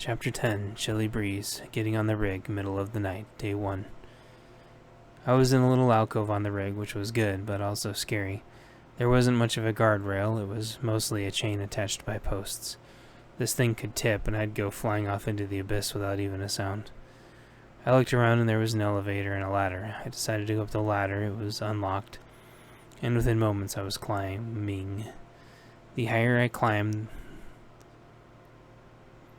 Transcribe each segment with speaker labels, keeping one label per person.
Speaker 1: Chapter 10, Chilly Breeze, Getting on the Rig, Middle of the Night, Day 1. I was in a little alcove on the rig, which was good, but also scary. There wasn't much of a guardrail, it was mostly a chain attached by posts. This thing could tip, and I'd go flying off into the abyss without even a sound. I looked around, and there was an elevator and a ladder. I decided to go up the ladder. It was unlocked, and within moments I was climbing. The higher I climbed,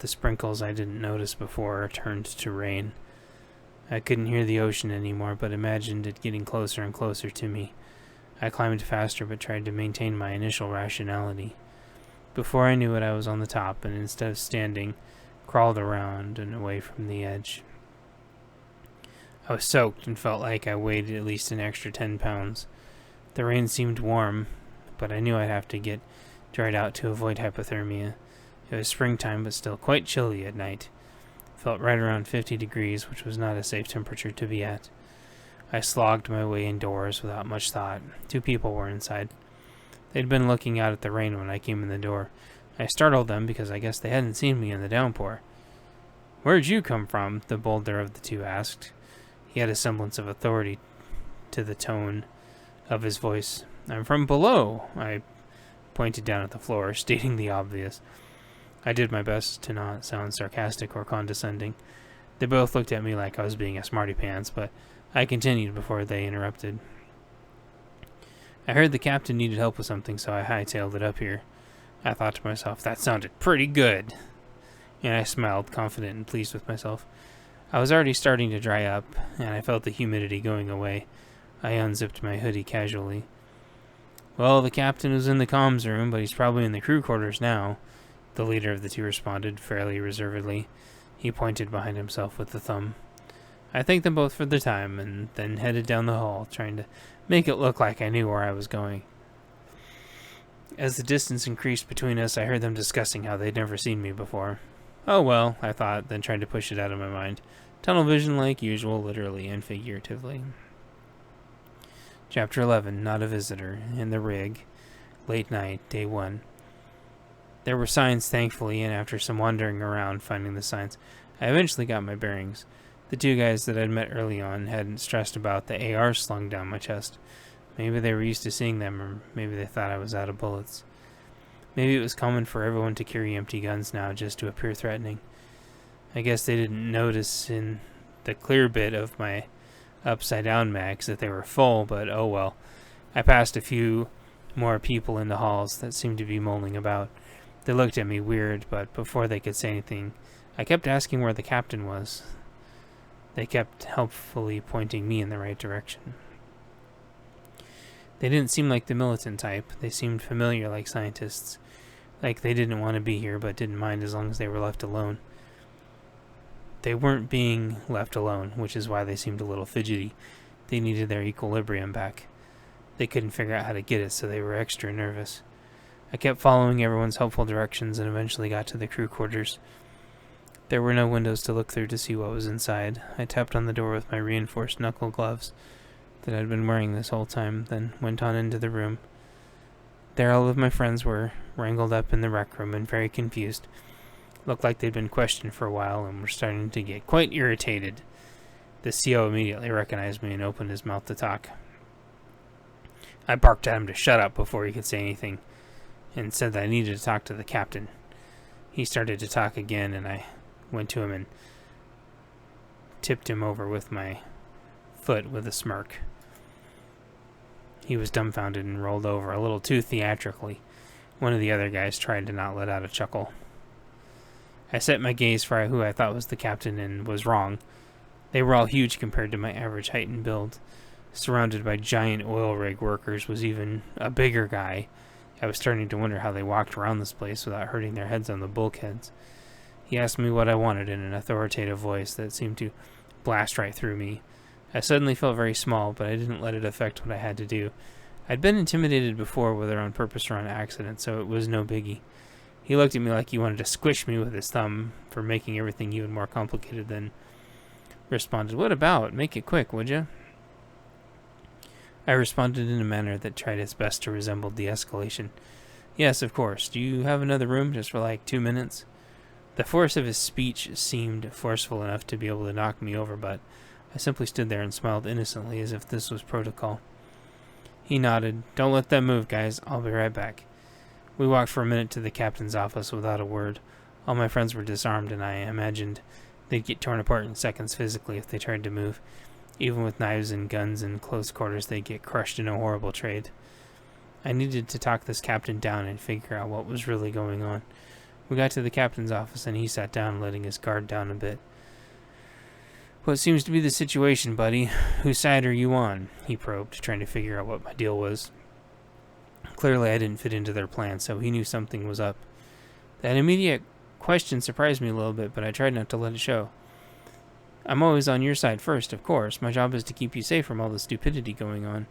Speaker 1: the sprinkles I didn't notice before turned to rain. I couldn't hear the ocean anymore, but imagined it getting closer and closer to me. I climbed faster, but tried to maintain my initial rationality. Before I knew it, I was on the top, and instead of standing, crawled around and away from the edge. I was soaked and felt like I weighed at least an extra 10 pounds. The rain seemed warm, but I knew I'd have to get dried out to avoid hypothermia. It was springtime, but still quite chilly at night. Felt right around 50 degrees, which was not a safe temperature to be at. I slogged my way indoors without much thought. 2 people were inside. They'd been looking out at the rain when I came in the door. I startled them because I guess they hadn't seen me in the downpour. "Where'd you come from?" the bolder of the 2 asked. He had a semblance of authority to the tone of his voice. "I'm from below." I pointed down at the floor, stating the obvious. I did my best to not sound sarcastic or condescending. They both looked at me like I was being a smarty-pants, but I continued before they interrupted. "I heard the captain needed help with something, so I hightailed it up here." I thought to myself, that sounded pretty good. And I smiled, confident and pleased with myself. I was already starting to dry up, and I felt the humidity going away. I unzipped my hoodie casually. "Well, the captain was in the comms room, but he's probably in the crew quarters now," the leader of the 2 responded, fairly reservedly. He pointed behind himself with the thumb. I thanked them both for their time, and then headed down the hall, trying to make it look like I knew where I was going. As the distance increased between us, I heard them discussing how they'd never seen me before. Oh well, I thought, then tried to push it out of my mind. Tunnel vision like usual, literally and figuratively. Chapter 11, Not a Visitor, in the Rig, Late Night, Day 1. There were signs, thankfully, and after some wandering around finding the signs, I eventually got my bearings. The 2 guys that I'd met early on hadn't stressed about the AR slung down my chest. Maybe they were used to seeing them, or maybe they thought I was out of bullets. Maybe it was common for everyone to carry empty guns now just to appear threatening. I guess they didn't notice in the clear bit of my upside-down mags that they were full, but oh well. I passed a few more people in the halls that seemed to be mulling about. They looked at me weird, but before they could say anything, I kept asking where the captain was. They kept helpfully pointing me in the right direction. They didn't seem like the militant type. They seemed familiar like scientists. Like they didn't want to be here, but didn't mind as long as they were left alone. They weren't being left alone, which is why they seemed a little fidgety. They needed their equilibrium back. They couldn't figure out how to get it, so they were extra nervous. I kept following everyone's helpful directions and eventually got to the crew quarters. There were no windows to look through to see what was inside. I tapped on the door with my reinforced knuckle gloves that I'd been wearing this whole time, then went on into the room. There all of my friends were, wrangled up in the rec room and very confused. Looked like they'd been questioned for a while and were starting to get quite irritated. The CO immediately recognized me and opened his mouth to talk. I barked at him to shut up before he could say anything, and said that I needed to talk to the captain. He started to talk again, and I went to him and tipped him over with my foot with a smirk. He was dumbfounded and rolled over, a little too theatrically. One of the other guys tried to not let out a chuckle. I set my gaze for who I thought was the captain and was wrong. They were all huge compared to my average height and build. Surrounded by giant oil rig workers was even a bigger guy. I was starting to wonder how they walked around this place without hurting their heads on the bulkheads. He asked me what I wanted in an authoritative voice that seemed to blast right through me. I suddenly felt very small, but I didn't let it affect what I had to do. I'd been intimidated before, whether on purpose or on accident, so it was no biggie. He looked at me like he wanted to squish me with his thumb for making everything even more complicated, then responded, "What about? Make it quick, would you?" I responded in a manner that tried its best to resemble de-escalation. "Yes, of course. Do you have another room just for like 2 minutes?" The force of his speech seemed forceful enough to be able to knock me over, but I simply stood there and smiled innocently as if this was protocol. He nodded. "Don't let them move, guys. I'll be right back." We walked for a minute to the captain's office without a word. All my friends were disarmed, and I imagined they'd get torn apart in seconds physically if they tried to move. Even with knives and guns in close quarters, they'd get crushed in a horrible trade. I needed to talk this captain down and figure out what was really going on. We got to the captain's office, and he sat down, letting his guard down a bit. "What seems to be the situation, buddy? Whose side are you on?" he probed, trying to figure out what my deal was. Clearly, I didn't fit into their plan, so he knew something was up. That immediate question surprised me a little bit, but I tried not to let it show. "I'm always on your side first, of course. My job is to keep you safe from all the stupidity going on."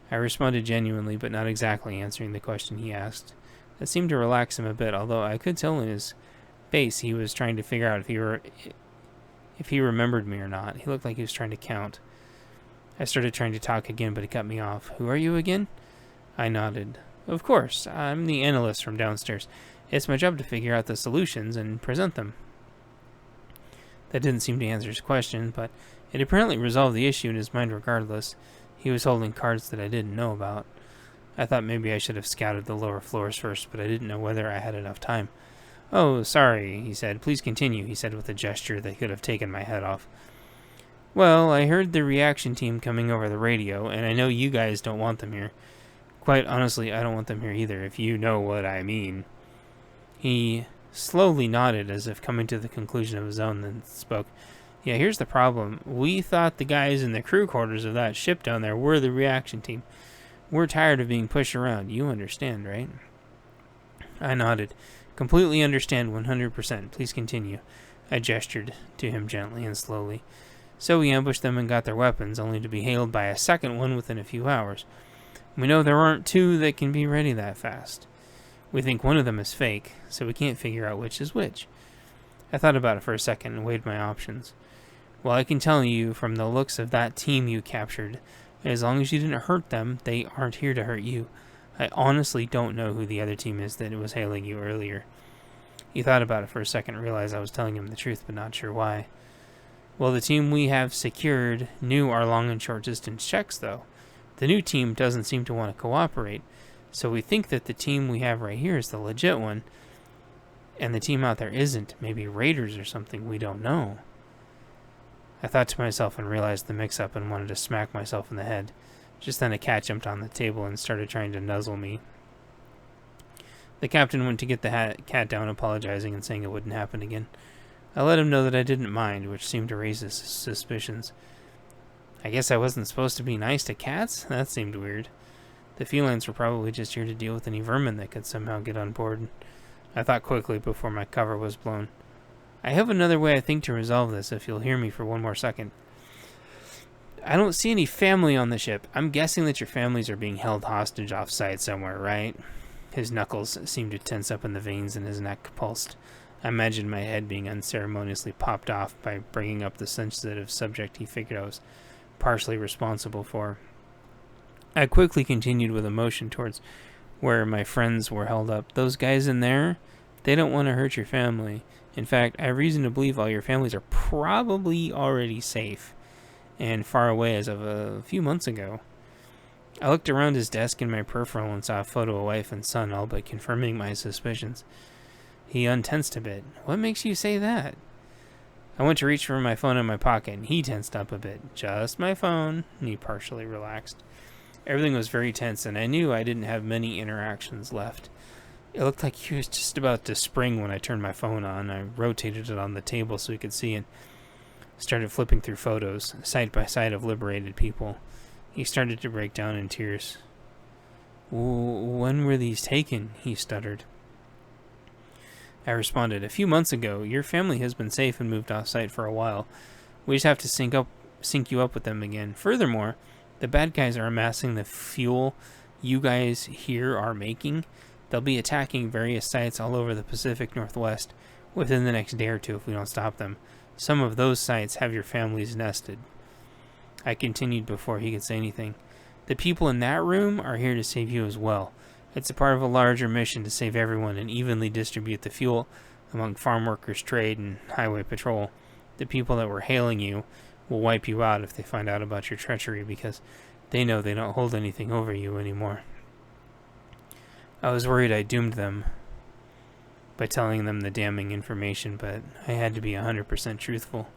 Speaker 1: I responded genuinely, but not exactly answering the question he asked. That seemed to relax him a bit, although I could tell in his face he was trying to figure out if he remembered me or not. He looked like he was trying to count. I started trying to talk again, but he cut me off. "Who are you again?" I nodded. "Of course, I'm the analyst from downstairs. It's my job to figure out the solutions and present them." That didn't seem to answer his question, but it apparently resolved the issue in his mind regardless. He was holding cards that I didn't know about. I thought maybe I should have scouted the lower floors first, but I didn't know whether I had enough time. "Oh, sorry," he said. "Please continue," he said with a gesture that could have taken my head off. "Well, I heard the reaction team coming over the radio, and I know you guys don't want them here. Quite honestly, I don't want them here either, if you know what I mean." He slowly nodded as if coming to the conclusion of his own, then spoke. "Yeah, here's the problem. We thought the guys in the crew quarters of that ship down there were the reaction team. We're tired of being pushed around. You understand, right?" I nodded. "Completely understand, 100%. Please continue." I gestured to him gently and slowly. "So we ambushed them and got their weapons, only to be hailed by a second one within a few hours. We know there aren't two that can be ready that fast. We think one of them is fake, so we can't figure out which is which." I thought about it for a second and weighed my options. "Well, I can tell you from the looks of that team you captured, as long as you didn't hurt them, they aren't here to hurt you. I honestly don't know who the other team is that was hailing you earlier." He thought about it for a second and realized I was telling him the truth, but not sure why. "Well, the team we have secured knew our long and short distance checks, though. The new team doesn't seem to want to cooperate, so we think that the team we have right here is the legit one, and the team out there isn't. Maybe raiders or something, we don't know." I thought to myself and realized the mix-up and wanted to smack myself in the head. Just then a cat jumped on the table and started trying to nuzzle me. The captain went to get the cat down, apologizing and saying it wouldn't happen again. I let him know that I didn't mind, which seemed to raise his suspicions. I guess I wasn't supposed to be nice to cats? That seemed weird. The felines were probably just here to deal with any vermin that could somehow get on board. I thought quickly before my cover was blown. "I have another way I think to resolve this, if you'll hear me for one more second. I don't see any family on the ship. I'm guessing that your families are being held hostage off-site somewhere, right?" His knuckles seemed to tense up and the veins in his neck pulsed. I imagined my head being unceremoniously popped off by bringing up the sensitive subject he figured I was partially responsible for. I quickly continued with a motion towards where my friends were held up. "Those guys in there, they don't want to hurt your family. In fact, I have reason to believe all your families are probably already safe and far away as of a few months ago." I looked around his desk in my peripheral and saw a photo of wife and son, all but confirming my suspicions. He untensed a bit. "What makes you say that?" I went to reach for my phone in my pocket, and he tensed up a bit. "Just my phone," and he partially relaxed. Everything was very tense, and I knew I didn't have many interactions left. It looked like he was just about to spring when I turned my phone on. I rotated it on the table so he could see and started flipping through photos, side by side, of liberated people. He started to break down in tears. "When were these taken?" he stuttered. I responded, "A few months ago. Your family has been safe and moved off-site for a while. We just have to sync you up with them again. Furthermore, the bad guys are amassing the fuel you guys here are making. They'll be attacking various sites all over the Pacific Northwest within the next day or two if we don't stop them. Some of those sites have your families nested." I continued before he could say anything. "The people in that room are here to save you as well. It's a part of a larger mission to save everyone and evenly distribute the fuel among farm workers, trade, and highway patrol. The people that were hailing you will wipe you out if they find out about your treachery because they know they don't hold anything over you anymore. I was worried I doomed them by telling them the damning information, but I had to be 100% truthful.